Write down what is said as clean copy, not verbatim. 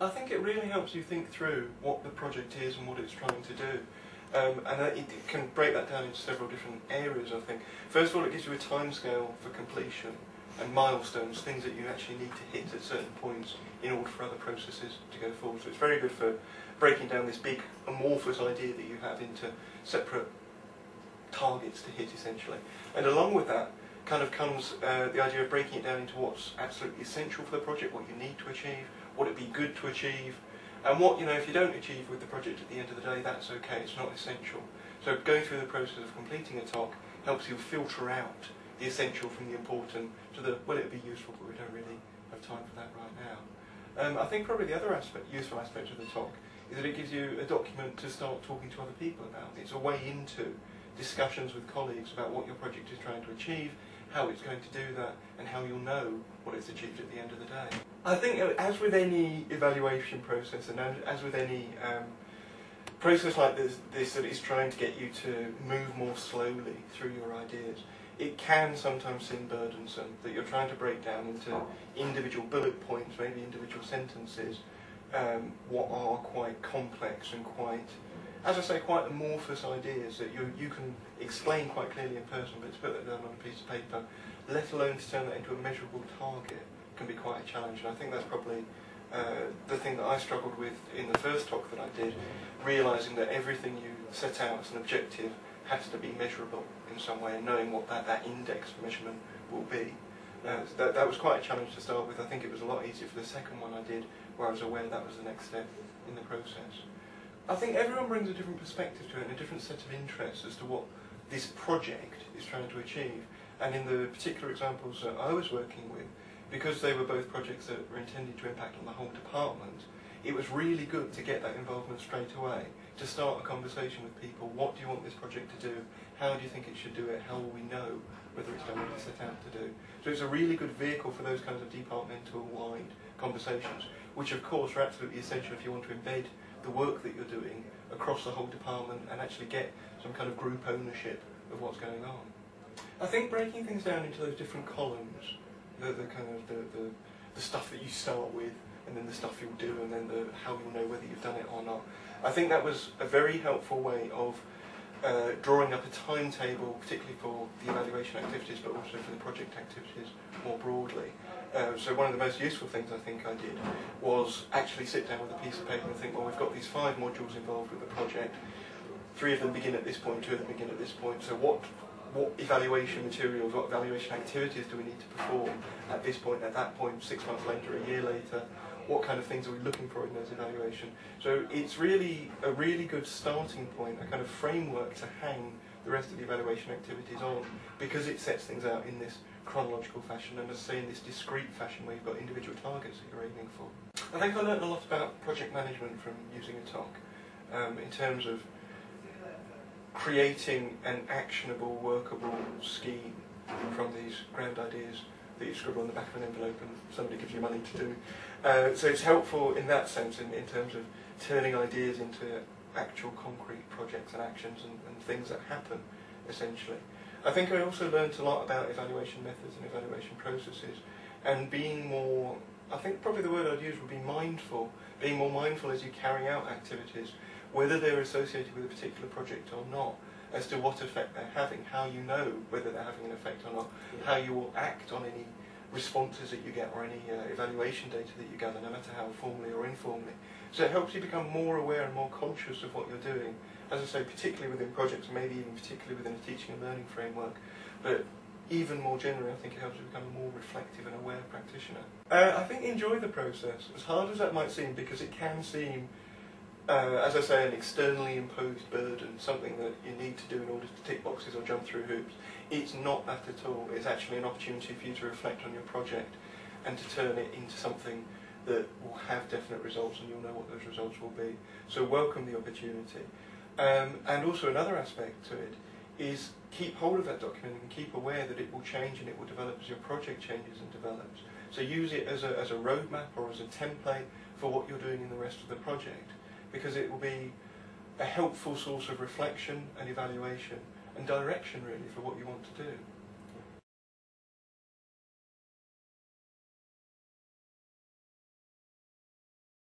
I think it really helps you think through what the project is and what it's trying to do. And it can break that down into several different areas, I think. First of all, it gives you a timescale for completion and milestones, things that you actually need to hit at certain points in order for other processes to go forward. So it's very good for breaking down this big amorphous idea that you have into separate targets to hit, essentially. And along with that kind of comes the idea of breaking it down into what's absolutely essential for the project, what you need to achieve, what it'd be good to achieve, and what, if you don't achieve with the project at the end of the day, that's okay, it's not essential. So going through the process of completing a TOC helps you filter out the essential from the important to the, well, it'd be useful, but we don't really have time for that right now. I think probably the other useful aspect of the TOC is that it gives you a document to start talking to other people about. It's a way into discussions with colleagues about what your project is trying to achieve, how it's going to do that, and how you'll know what it's achieved at the end of the day. I think as with any evaluation process, and as with any process like this that is trying to get you to move more slowly through your ideas, it can sometimes seem burdensome that you're trying to break down into individual bullet points, maybe individual sentences, what are quite complex and quite, as I say, quite amorphous ideas that you can explain quite clearly in person, but to put that down on a piece of paper, let alone to turn that into a measurable target, can be quite a challenge. And I think that's probably the thing that I struggled with in the first talk that I did, realising that everything you set out as an objective has to be measurable in some way, and knowing what that index for measurement will be. That was quite a challenge to start with. I think it was a lot easier for the second one I did, where I was aware that was the next step in the process. I think everyone brings a different perspective to it and a different set of interests as to what this project is trying to achieve. And in the particular examples that I was working with, because they were both projects that were intended to impact on the whole department, it was really good to get that involvement straight away, to start a conversation with people. What do you want this project to do? How do you think it should do it? How will we know whether it's done what it's set out to do? So it's a really good vehicle for those kinds of departmental-wide conversations, which of course are absolutely essential if you want to embed the work that you're doing across the whole department and actually get some kind of group ownership of what's going on. I think breaking things down into those different columns, the stuff that you start with, and then the stuff you'll do, and then how you'll know whether you've done it or not. I think that was a very helpful way of drawing up a timetable, particularly for the evaluation activities, but also for the project activities more broadly. So one of the most useful things I think I did was actually sit down with a piece of paper and think, well, we've got these 5 modules involved with the project. 3 of them begin at this point, 2 of them begin at this point. So what evaluation materials, what evaluation activities do we need to perform at this point, at that point, 6 months later, a year later? What kind of things are we looking for in those evaluations? So it's really a really good starting point, a kind of framework to hang the rest of the evaluation activities on, because it sets things out in this chronological fashion and, as I say, in this discrete fashion where you've got individual targets that you're aiming for. I think I learned a lot about project management from using a TOC in terms of creating an actionable, workable scheme from these grand ideas that you scribble on the back of an envelope and somebody gives you money to do. So it's helpful in that sense, in terms of turning ideas into actual concrete projects and actions and things that happen, essentially. I think I also learned a lot about evaluation methods and evaluation processes, and being more, I think probably the word I'd use would be mindful, being more mindful as you carry out activities, whether they're associated with a particular project or not, as to what effect they're having, how you know whether they're having an effect or not, how you will act on any responses that you get or any evaluation data that you gather, no matter how formally or informally. So it helps you become more aware and more conscious of what you're doing, as I say, particularly within projects, maybe even particularly within a teaching and learning framework, but even more generally I think it helps you become a more reflective and aware practitioner. I think enjoy the process, as hard as that might seem, because it can seem as I say, an externally imposed burden, something that you need to do in order to tick boxes or jump through hoops. It's not that at all. It's actually an opportunity for you to reflect on your project and to turn it into something that will have definite results, and you'll know what those results will be. So welcome the opportunity. And also another aspect to it is keep hold of that document and keep aware that it will change and it will develop as your project changes and develops. So use it as a roadmap or as a template for what you're doing in the rest of the project, because it will be a helpful source of reflection and evaluation and direction really for what you want to do.